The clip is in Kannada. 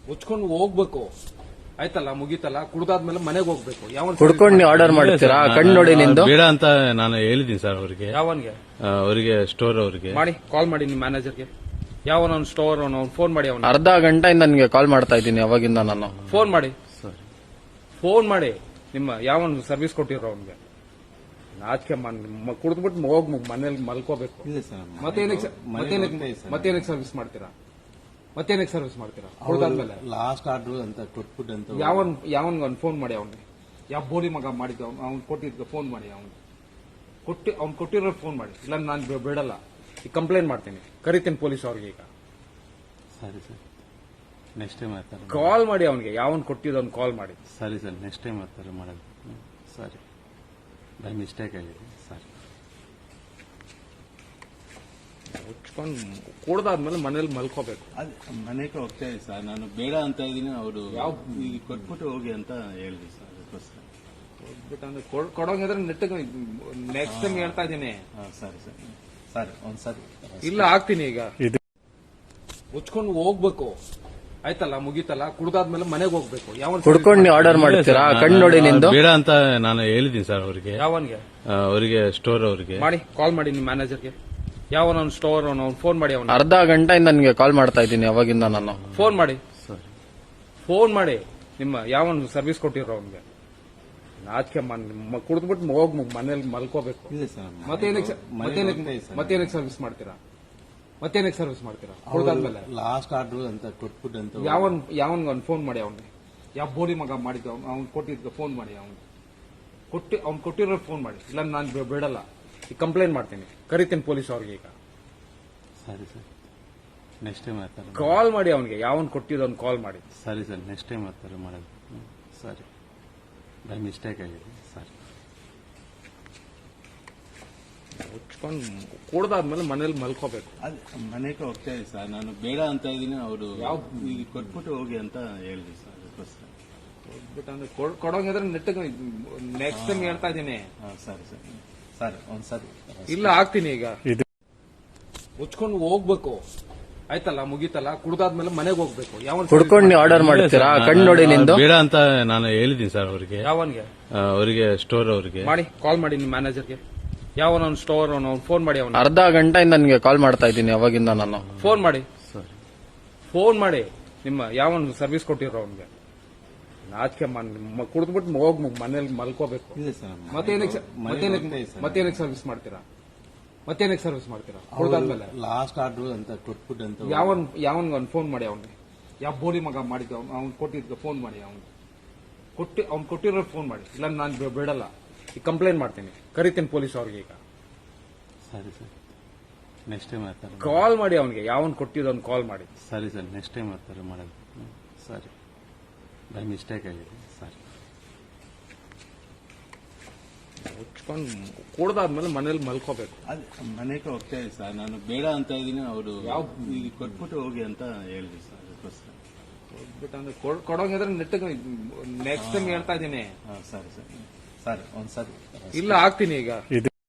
ಮುಚ್ಕೊಂಡು ಹೋಗ್ಬೇಕು ಆಯ್ತಲ್ಲ, ಮುಗೀತಲ್ಲ. ಕುಡ್ದಾದ್ಮೇಲೆ ಮನೆಗೆ ಹೋಗ್ಬೇಕು. ಯಾವ ಕುಡ್ಕೊಂಡು ಆರ್ಡರ್ ಮಾಡ್ತೀರಾ? ಕಣ್ಣು ನೋಡಿ ನಿಂದು ಬೇಡ ಅಂತ ನಾನು ಹೇಳಿದ್ದೀನಿ ಸರ್ ಅವ್ರಿಗೆ. ಯಾವನ್ಗೆ ಅವರಿಗೆ ಸ್ಟೋರ್ ಅವ್ರಿಗೆ ಮಾಡಿ ಕಾಲ್ ಮಾಡಿ ನಿಮ್ಮ ಮ್ಯಾನೇಜರ್ಗೆ. ಯಾವನ ಸ್ಟೋರ್ ಅವ್ನು ಫೋನ್ ಮಾಡಿ, ಅವನು ಅರ್ಧ ಗಂಟೆಯಿಂದ ನನಗೆ ಕಾಲ್ ಮಾಡ್ತಾ ಇದ್ದೀನಿ ಅವಾಗಿಂದ ನಾನು. ಫೋನ್ ಮಾಡಿ, ನಿಮ್ಮ ಯಾವನ್ ಸರ್ವಿಸ್ ಕೊಟ್ಟಿರೋ ಅವನ್ಗೆ. ನಾಚಿಕೆ ಕುಡಿದ್ಬಿಟ್ಟು ಹೋಗ್ ಮನೇಲಿ ಮಲ್ಕೋಬೇಕು. ಮತ್ತೇನಕ್ಕೆ ಸರ್ವಿಸ್ ಮಾಡ್ತೀರಾ? ಮತ್ತೇನಕ್ಕೆ ಸರ್ವಿಸ್ ಮಾಡ್ತೀರಾ? ಕುಡ್ದಾದ್ಮೇಲೆ ಲಾಸ್ಟ್ ಆರ್ಡರ್ ಅಂತ ಕೊಟ್ಬಿಟ್ಟು ಅಂತ ಯಾವನ್ ಫೋನ್ ಮಾಡಿ ಅವನಿಗೆ. ಯಾವ ಬೋಳಿ ಮಗ ಮಾಡಿದ್ದ ಅವ್ನು ಕೊಟ್ಟಿದ್ದ ಫೋನ್ ಮಾಡಿ, ಅವ್ನು ಕೊಟ್ಟಿರೋ ಫೋನ್ ಮಾಡಿ. ಇಲ್ಲ ನಾನು ಬಿಡಲ್ಲ, ಈಗ ಕಂಪ್ಲೇಂಟ್ ಮಾಡ್ತೀನಿ, ಕರಿತೀನಿ ಪೊಲೀಸ್ ಅವ್ರಿಗೆ. ಈಗ ಸರಿ ಸರ್, ನೆಕ್ಸ್ಟ್ ಟೈಮ್ ಆಯ್ತಾರೆ ಕಾಲ್ ಮಾಡಿ ಅವನಿಗೆ. ಯಾವನ್ ಕೊಟ್ಟಿದ್ದವನ್ ಕಾಲ್ ಮಾಡಿ. ಸರಿ ಸರ್, ನೆಕ್ಸ್ಟ್ ಟೈಮ್ ಆಯ್ತಾರೆ ಮಾಡೋದು. ಸರಿ, ಬೈ ಮಿಸ್ಟೇಕ್ ಆಗಿದೆ. ಸರಿ, ಉಚ್ಕೊಂಡು ಕುಡ್ದಾದ್ಮೇಲೆ ಮನೇಲಿ ಮಲ್ಕೋಬೇಕು. ಅದು ಮನೆಗೆ ಹೋಗ್ತಾ ಇದೆ ಸರ್. ನಾನು ಬೇಡ ಅಂತ ಇದ್ದೀನಿ. ಅವರು ಈಗ ಕೊಟ್ಬಿಟ್ಟು ಹೋಗಿ ಅಂತ ಹೇಳಿದ್ವಿ ಸರ್. ಅದಕ್ಕೋಸ್ಕರ ಕೊಡೋಂಗಿದ್ರೆ ನೆಟ್ಟಿಗೆ ನೆಕ್ಸ್ಟ್ ಟೈಮ್ ಹೇಳ್ತಾ ಇದ್ದೀನಿ. ಸರಿ ಸರ್, ಸರಿ ಒಂದ್ಸರಿ ಇಲ್ಲ ಆಗ್ತೀನಿ. ಈಗ ಮುಚ್ಕೊಂಡು ಹೋಗ್ಬೇಕು ಆಯ್ತಲ್ಲ, ಮುಗೀತಲ್ಲ. ಕುಡ್ದಾದ್ಮೇಲೆ ಮನೆಗೆ ಹೋಗ್ಬೇಕು. ಯಾವ ಕುಡ್ಕೊಂಡು ಆರ್ಡರ್ ಮಾಡ್ತೀರಾ? ಕಣ್ಣು ನೋಡಿ ನಿಂದು ಬೇಡ ಅಂತ ನಾನು ಹೇಳಿದ್ದೀನಿ ಸರ್ ಅವ್ರಿಗೆ. ಯಾವನ್ಗೆ ಅವರಿಗೆ ಸ್ಟೋರ್ ಅವ್ರಿಗೆ ಮಾಡಿ ಕಾಲ್ ಮಾಡಿ ನಿಮ್ಮ ಮ್ಯಾನೇಜರ್ಗೆ. ಯಾವನ ಸ್ಟೋರ್ ಅವ್ನು ಫೋನ್ ಮಾಡಿ, ಅವನು ಅರ್ಧ ಗಂಟೆಯಿಂದ ನನಗೆ ಕಾಲ್ ಮಾಡ್ತಾ ಇದ್ದೀನಿ ಅವಾಗಿಂದ ನಾನು. ಫೋನ್ ಮಾಡಿ, ನಿಮ್ಮ ಯಾವನ್ ಸರ್ವಿಸ್ ಕೊಟ್ಟಿರೋ ಅವನ್ಗೆ. ನಾಚಿಕೆ ಕುಡಿದ್ಬಿಟ್ಟು ಹೋಗ್ ಮನೇಲಿ ಮಲ್ಕೋಬೇಕು. ಇದೆ ಸರ್. ಮತ್ತೇನಕ್ಕೆ ಸರ್ವಿಸ್ ಮಾಡ್ತೀರಾ? ಮತ್ತೇನಕ್ಕೆ ಸರ್ವಿಸ್ ಮಾಡ್ತೀರಾ? ಕುಡ್ದಾದ್ಮೇಲೆ ಲಾಸ್ಟ್ ಆರ್ಡರ್ ಅಂತ ಕೊಟ್ಬಿಟ್ಟು ಅಂತ ಯಾವನ್ ಫೋನ್ ಮಾಡಿ ಅವನಿಗೆ. ಯಾವ ಬೋಳಿ ಮಗ ಮಾಡಿದ್ದ ಅವ್ನು ಕೊಟ್ಟಿದ್ದ ಫೋನ್ ಮಾಡಿ. ಅವ್ನು ಕೊಟ್ಟಿರೋ ಫೋನ್ ಮಾಡಿ. ಇಲ್ಲ ನಾನು ಬಿಡಲ್ಲ, ಈಗ ಕಂಪ್ಲೇಂಟ್ ಮಾಡ್ತೀನಿ, ಕರಿತೀನಿ ಪೊಲೀಸ್ ಅವ್ರಿಗೆ. ಈಗ ಸರಿ ಸರ್, ನೆಕ್ಸ್ಟ್ ಟೈಮ್ ಆಯ್ತಾರೆ ಕಾಲ್ ಮಾಡಿ ಅವನಿಗೆ. ಯಾವನ್ ಕೊಟ್ಟಿದ್ದವನ್ ಕಾಲ್ ಮಾಡಿ. ಸರಿ ಸರ್, ನೆಕ್ಸ್ಟ್ ಟೈಮ್ ಆಯ್ತಾರೆ ಮಾಡೋದು. ಸರಿ, ಬೈ ಮಿಸ್ಟೇಕ್ ಆಗಿದೆ. ಸರಿ, ಉಚ್ಕೊಂಡು ಕುಡ್ದಾದ್ಮೇಲೆ ಮನೇಲಿ ಮಲ್ಕೋಬೇಕು. ಅದು ಮನೆಗೆ ಹೋಗ್ತಾ ಇದೆ ಸರ್. ನಾನು ಬೇಡ ಅಂತ ಇದ್ದೀನಿ. ಅವರು ಈಗ ಕೊಟ್ಬಿಟ್ಟು ಹೋಗಿ ಅಂತ ಹೇಳಿದ್ವಿ ಸರ್. ಅದಕ್ಕೋಸ್ಕರ ಕೊಡೋಂಗಿದ್ರೆ ನೆಟ್ಟಿಗೆ ನೆಕ್ಸ್ಟ್ ಟೈಮ್ ಹೇಳ್ತಾ ಇದ್ದೀನಿ. ಸರಿ ಸರ್, ಸರಿ ಒಂದ್ಸರಿ ಇಲ್ಲ ಆಗ್ತೀನಿ. ಈಗ ಮುಚ್ಕೊಂಡು ಹೋಗ್ಬೇಕು ಆಯ್ತಲ್ಲ, ಮುಗೀತಲ್ಲ. ಕುಡ್ದಾದ್ಮೇಲೆ ಮನೆಗೆ ಹೋಗ್ಬೇಕು. ಯಾವ ಕುಡ್ಕೊಂಡು ಆರ್ಡರ್ ಮಾಡ್ತೀರಾ? ಕಣ್ಣು ನೋಡಿ ನಿಂದು ಬೇಡ ಅಂತ ನಾನು ಹೇಳಿದ್ದೀನಿ ಸರ್ ಅವ್ರಿಗೆ. ಯಾವನ್ಗೆ ಅವರಿಗೆ ಸ್ಟೋರ್ ಅವ್ರಿಗೆ ಮಾಡಿ ಕಾಲ್ ಮಾಡಿ ನಿಮ್ಮ ಮ್ಯಾನೇಜರ್ಗೆ. ಯಾವನ ಸ್ಟೋರ್ ಅವ್ನು ಫೋನ್ ಮಾಡಿ, ಅವನು ಅರ್ಧ ಗಂಟೆಯಿಂದ ನನಗೆ ಕಾಲ್ ಮಾಡ್ತಾ ಇದ್ದೀನಿ ಅವಾಗಿಂದ ನಾನು. ಫೋನ್ ಮಾಡಿ, ನಿಮ್ಮ ಯಾವನ್ ಸರ್ವಿಸ್ ಕೊಟ್ಟಿರೋ ಅವನ್ಗೆ. ನಾಚಿಕೆ ಕುಡಿದ್ಬಿಟ್ಟು ಹೋಗ್ ಮನೇಲಿ ಮಲ್ಕೋಬೇಕು. ಇದೆ ಸರ್. ಮತ್ತೇನಕ್ಕೆ ಸರ್ವಿಸ್ ಮಾಡ್ತೀರಾ? ಮತ್ತೇನಕ್ಕೆ ಸರ್ವಿಸ್ ಮಾಡ್ತೀರಾ? ಕುಡ್ದಾದ್ಮೇಲೆ ಲಾಸ್ಟ್ ಆರ್ಡರ್ ಅಂತ ಕೊಟ್ಬಿಟ್ಟು ಅಂತ ಯಾವನ್ ಫೋನ್ ಮಾಡಿ ಅವನಿಗೆ. ಯಾವ ಬೋಳಿ ಮಗ ಮಾಡಿದ್ದ ಅವ್ನು ಕೊಟ್ಟಿದ್ದ ಫೋನ್ ಮಾಡಿ. ಅವ್ನು ಕೊಟ್ಟಿರೋ ಫೋನ್ ಮಾಡಿ. ಇಲ್ಲ ನಾನು ಬಿಡಲ್ಲ, ಈಗ ಕಂಪ್ಲೇಂಟ್ ಮಾಡ್ತೀನಿ, ಕರಿತೀನಿ ಪೊಲೀಸ್ ಅವ್ರಿಗೆ. ಈಗ ಸರಿ ಸರ್, ನೆಕ್ಸ್ಟ್ ಟೈಮ್ ಆಯ್ತಾರೆ ಕಾಲ್ ಮಾಡಿ ಅವನಿಗೆ. ಯಾವನ್ ಕೊಟ್ಟಿದ್ದವನ್ ಕಾಲ್ ಮಾಡಿ. ಸರಿ ಸರ್, ನೆಕ್ಸ್ಟ್ ಟೈಮ್ ಆಯ್ತಾರೆ ಮಾಡೋದು. ಸರಿ, ಬೈ ಮಿಸ್ಟೇಕ್ ಆಗಿದೆ. ಸರಿ, ಉಚ್ಕೊಂಡು ಕುಡ್ದಾದ್ಮೇಲೆ ಮನೇಲಿ ಮಲ್ಕೋಬೇಕು. ಅದು ಮನೆಗೆ ಹೋಗ್ತಾ ಇದೆ ಸರ್. ನಾನು ಬೇಡ ಅಂತ ಇದ್ದೀನಿ. ಅವರು ಈಗ ಕೊಟ್ಬಿಟ್ಟು ಹೋಗಿ ಅಂತ ಹೇಳಿದ್ವಿ ಸರ್. ಅದಕ್ಕೋಸ್ಕರ ಕೊಡೋಂಗಿದ್ರೆ ನೆಟ್ಟಿಗೆ ನೆಕ್ಸ್ಟ್ ಟೈಮ್ ಹೇಳ್ತಾ ಇದ್ದೀನಿ. ಸರಿ ಸರ್, ಸರಿ ಒಂದ್ಸರಿ ಇಲ್ಲ ಆಗ್ತೀನಿ. ಈಗ